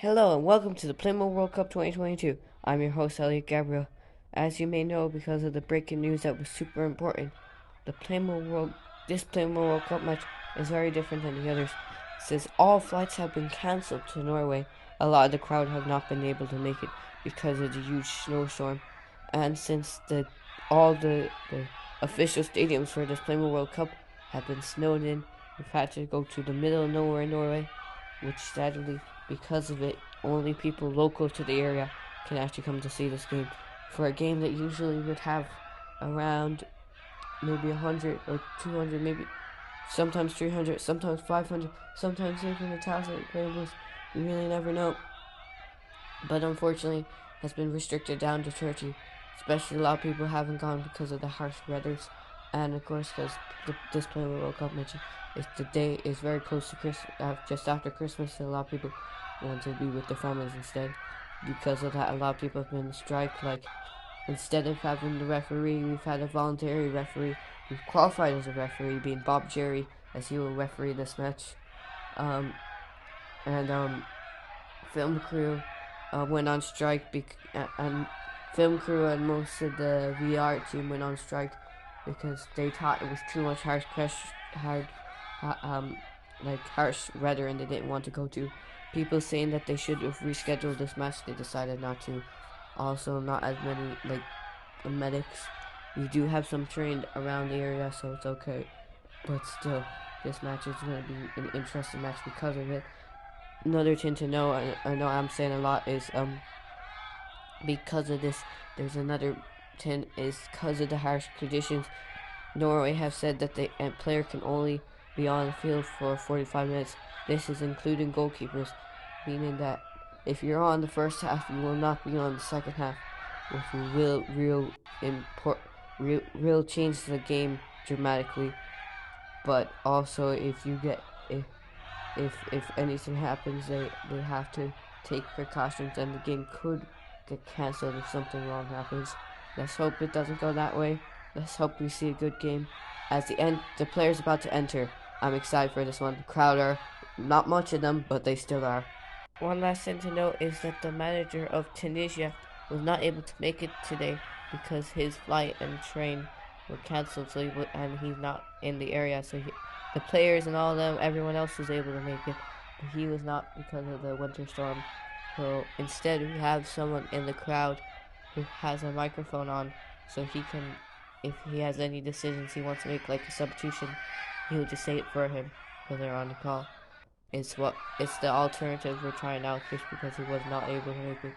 Hello and welcome to the Playmo World Cup 2022. I'm your host Elliot Gabriel. As you may know, because of the breaking news that was super important, this Playmo World Cup match is very different than the others. Since all flights have been cancelled to Norway, a lot of the crowd have not been able to make it because of the huge snowstorm. And since all the official stadiums for this Playmo World Cup have been snowed in, we've had to go to the middle of nowhere in Norway, which sadly, because of it, only people local to the area can actually come to see this game. For a game that usually would have around maybe 100 or 200, maybe sometimes 300, sometimes 500, sometimes even 1,000 players, you really never know. But unfortunately, has been restricted down to 30. Especially a lot of people haven't gone because of the harsh weathers, and of course because this Playmo World Cup match the day is very close to Christmas, just after Christmas, so a lot of people want to be with their families instead. Because of that, a lot of people have been on strike. Like, instead of having the referee, we've had a voluntary referee who qualified as a referee, being Bob Jerry, as he will referee this match. Um, and film crew went on strike, and film crew and most of the VR team went on strike because they thought it was too much harsh pressure, harsh weather, and they didn't want to go to. People saying that they should have rescheduled this match, they decided not to. Also, not as many medics. We do have some trained around the area, so it's okay. But still, this match is going to be an interesting match because of it. Another thing to know, I know I'm saying a lot, is because of this, there's another thing, is because of the harsh conditions. Norway have said that the player can only be on the field for 45 minutes. This is including goalkeepers, meaning that if you're on the first half, you will not be on the second half, which will real change the game dramatically. But also, if anything happens, they have to take precautions, and the game could get cancelled if something wrong happens. Let's hope it doesn't go that way. Let's hope we see a good game. As the players about to enter, I'm excited for this one. The crowd are not much of them, but they still are. One last thing to note is that the manager of Tunisia was not able to make it today because his flight and train were cancelled, and he's not in the area. The players and all of them, everyone else was able to make it, but he was not because of the winter storm. So instead, we have someone in the crowd who has a microphone on, so he can, if he has any decisions he wants to make, like a substitution, he'll just say it for him because they're on the call. It's the alternative we're trying out just because he was not able to make it.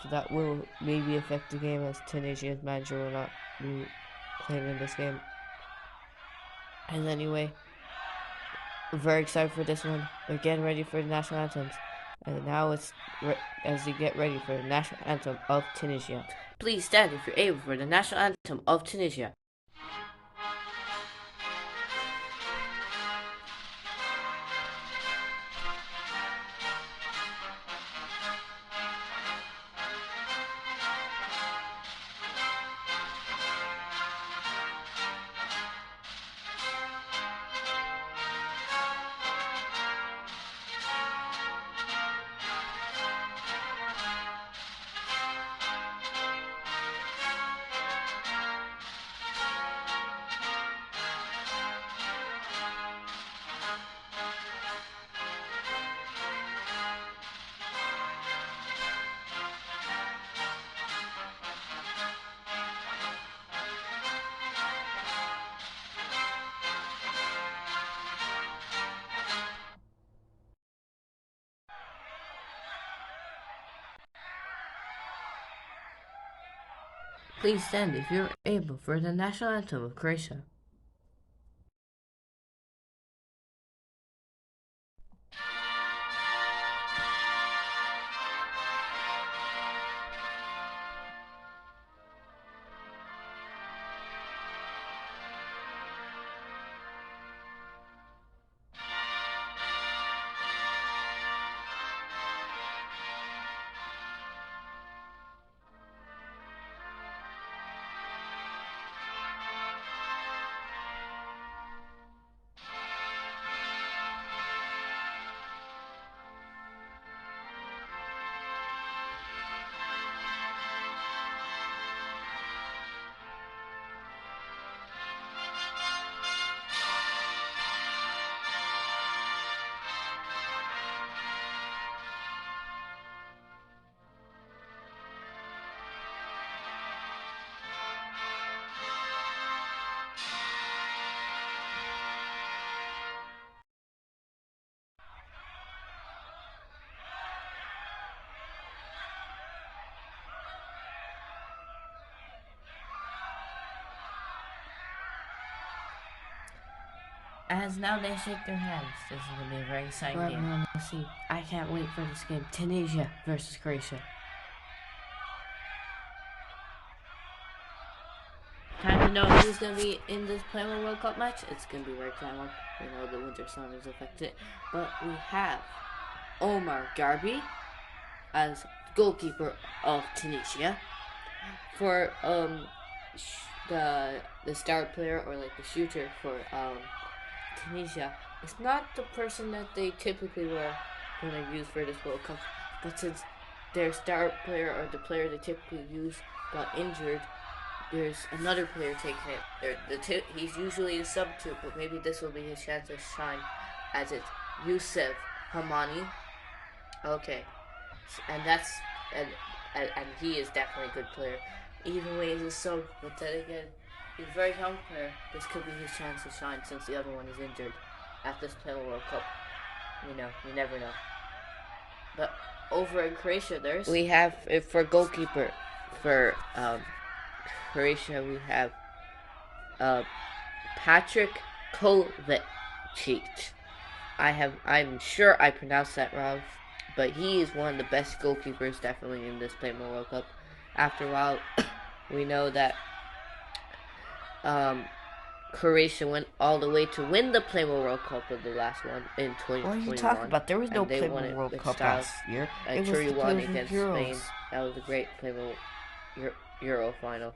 So that will maybe affect the game, as Tunisia's manager will not be playing in this game. And anyway, we're very excited for this one. They're getting ready for the national anthems. And now as they get ready for the national anthem of Tunisia. Please stand if you're able for the national anthem of Tunisia. Please stand if you're able for the national anthem of Croatia. as now they shake their hands. This is going to be a very exciting game. Everyone to see. I can't wait for this game. Tunisia versus Croatia. Time to know who's going to be in this Playmo World Cup match. It's going to be very climate. We know the winter storm is affected. But we have Omar Garbi as goalkeeper of Tunisia. For the star player, or like the shooter for Tunisia, it's not the person that they typically were going to use for this World Cup, but since their star player or the player they typically use got injured, there's another player taking it. He's usually a substitute, but maybe this will be his chance to shine, as it's Youssef Hamani. Okay, and he is definitely a good player. Even way he's a sub, but then again, he's a very young player. This could be his chance to shine since the other one is injured at this Playmo World Cup. You never know. But over in Croatia, we have for goalkeeper for Croatia, we have Patrick Kovacic. I'm sure I pronounced that wrong, but he is one of the best goalkeepers definitely in this Playmo World Cup. After a while, we know that Croatia went all the way to win the Playmo World Cup of the last one in 2021. What are you talking about? There was no Playmo World Cup last year. I'm sure you won against Spain. That was a great Playmo Euro final.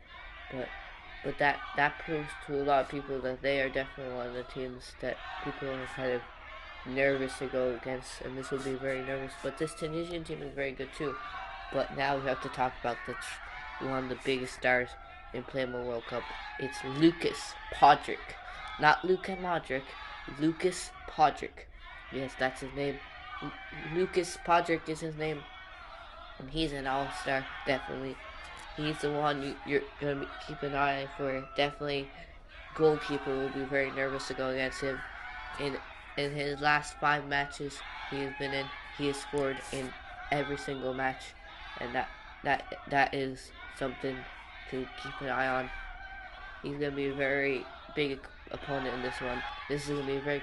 But that proves to a lot of people that they are definitely one of the teams that people are kind of nervous to go against, and this will be very nervous. But this Tunisian team is very good too. But now we have to talk about one of the biggest stars in Playmo World Cup. It's Lukas Podrick. Not Luka Modric. Lukas Podrick. Yes, that's his name. Lukas Podrick is his name. And he's an all-star, definitely. He's the one you're going to keep an eye for. Definitely, goalkeeper will be very nervous to go against him. In his last 5 matches he has been in, he has scored in every single match. And that is something to keep an eye on. He's going to be a very big opponent in this one. This is going to be a very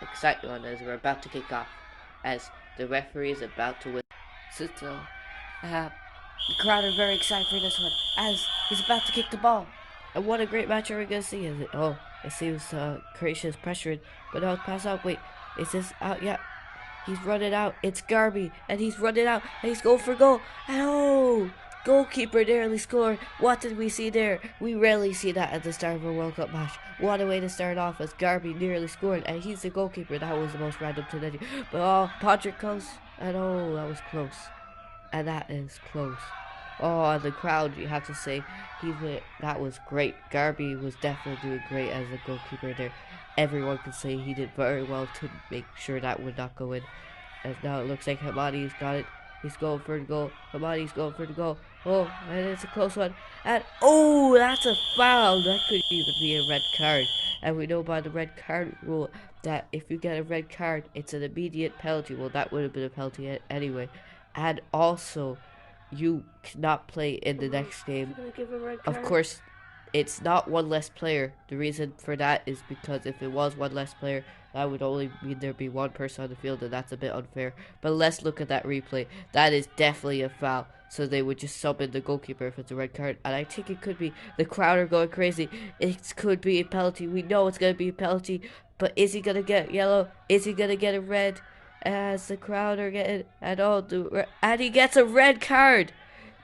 exciting one as we're about to kick off, as the referee is about to win. So, the crowd are very excited for this one, as he's about to kick the ball. And what a great match are we going to see? Is it? Oh, it seems Croatia is pressured, but now it's pass out. Wait, is this out? Yeah. He's running out. It's Garbi, and he's running out, and he's going for goal. And oh, goalkeeper nearly scored. What did we see there? We rarely see that at the start of a World Cup match. What a way to start off, as Garbi nearly scored, and he's the goalkeeper. That was the most random thing. But oh, Patrick comes, and oh, that was close. And that is close. Oh, the crowd, you have to say, that was great. Garbi was definitely doing great as a goalkeeper there. Everyone can say he did very well to make sure that would not go in. As now it looks like Hamadi's got it. He's going for the goal. Hamadi's going for the goal. Oh, and it's a close one. And oh, that's a foul. That could even be a red card. And we know by the red card rule that if you get a red card, it's an immediate penalty. Well, that would have been a penalty anyway. And also, you cannot play in the next game. Of course, it's not one less player. The reason for that is because if it was one less player, that would only mean there'd be one person on the field, and that's a bit unfair. But let's look at that replay. That is definitely a foul. So they would just sub in the goalkeeper if it's a red card. And I think it could be. The crowd are going crazy. It could be a penalty. We know it's going to be a penalty. But is he going to get yellow? Is he going to get a red? As the crowd are getting... And he gets a red card.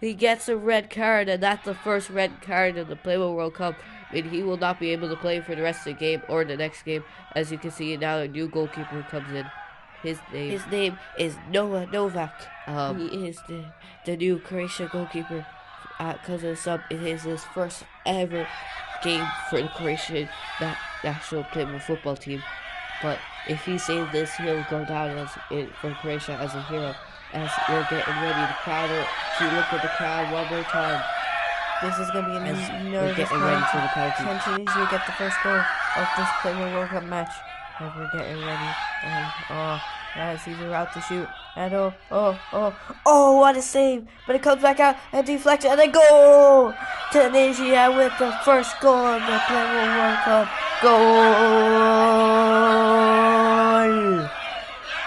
He gets a red card, and that's the first red card in the Playmo World Cup. And he will not be able to play for the rest of the game or the next game. As you can see now, a new goalkeeper comes in. His name is Noah Novak. He is the new Croatia goalkeeper. Because of sub, it is his first ever game for the Croatian national Playmo football team. But if he saves this, he'll go down for Croatia as a hero. As we're getting ready, the crowd. If you look at the crowd one more time, this is going to be a nervous getting ready for the penalty. Can Tunisia get the first goal of this Playmo World Cup match? And we're getting ready. And as he's about to shoot. And oh, what a save! But it comes back out and deflection, and then goal! Tunisia with the first goal of the Playmo World Cup. Goal!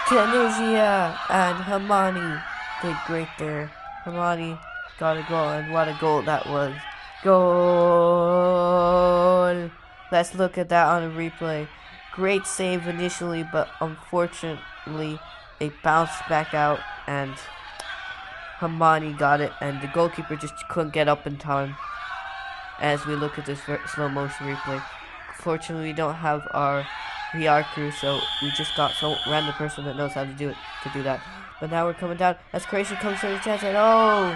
Tunisia and Hamani did great there. Hamani got a goal, and what a goal that was. Goal! Let's look at that on a replay. Great save initially, but unfortunately it bounced back out and Hamani got it, and the goalkeeper just couldn't get up in time. As we look at this slow motion replay, fortunately we don't have our VR crew, so we just got some random person that knows how to do that. But now we're coming down as Croatia comes to the chance, and oh,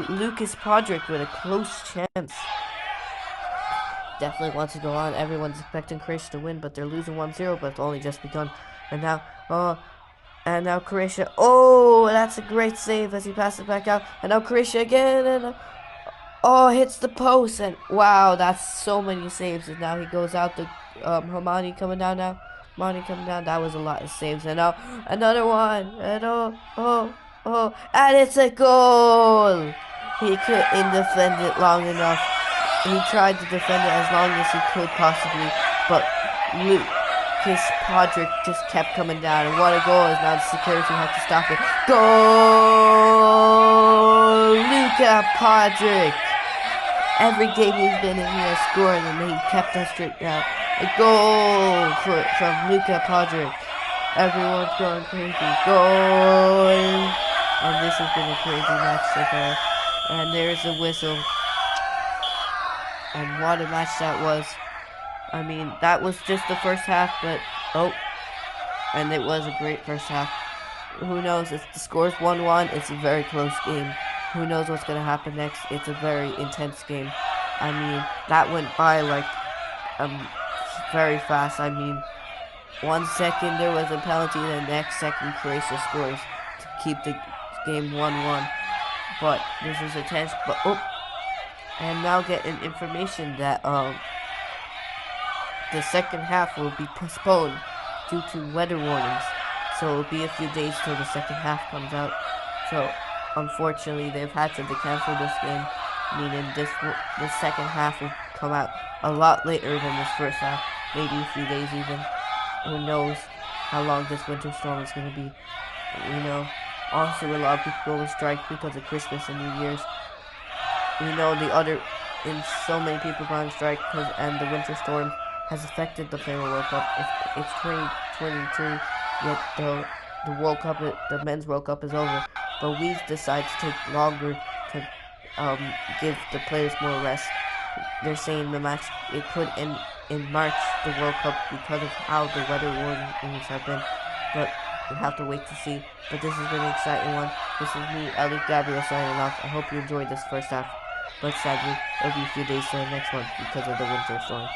Lucas Podrick with a close chance. Definitely wants to go on. Everyone's expecting Croatia to win, but they're losing 1-0, but it's only just begun. And now, Croatia. Oh, that's a great save as he passes it back out. And now Croatia again, and hits the post. And wow, that's so many saves. And now he goes out to Hamani coming down now. Hamani coming down. That was a lot of saves. And now another one. And and it's a goal. He couldn't defend it long enough. He tried to defend it as long as he could possibly, but Lucas Podrick just kept coming down, and what a goal is. Now the security had to stop it. Goal! Lucas Podrick! Every game he's been in, he has scored, and he kept us straight now. A goal from Lucas Podrick. Everyone's going crazy. Goal! And this has been a crazy match so far. And there's the whistle. And what a match that was. I mean, that was just the first half, but and it was a great first half. Who knows? If the score's 1-1, it's a very close game. Who knows what's going to happen next? It's a very intense game. I mean, that went by like very fast. I mean, 1 second there was a penalty, the next second Croatia scores to keep the game 1-1. But this was intense. But I am now getting information that the second half will be postponed due to weather warnings. So it'll be a few days till the second half comes out. So unfortunately they've had to cancel this game, meaning this second half will come out a lot later than this first half, maybe a few days even. Who knows how long this winter storm is going to be. You know, also a lot of people go on strike because of Christmas and New Year's. We know so many people go on strike and the winter storm has affected the Playmo World Cup. It's 2023, yet the World Cup, the Men's World Cup is over. But we decided to take longer to give the players more rest. They're saying the match, it could end in March, the World Cup, because of how the weather warnings have been. But we'll have to wait to see. But this has been an exciting one. This is me, Elliot Gabriel, signing off. I hope you enjoyed this first half. But sadly, it'll be a few days to the next one because of the winter storm.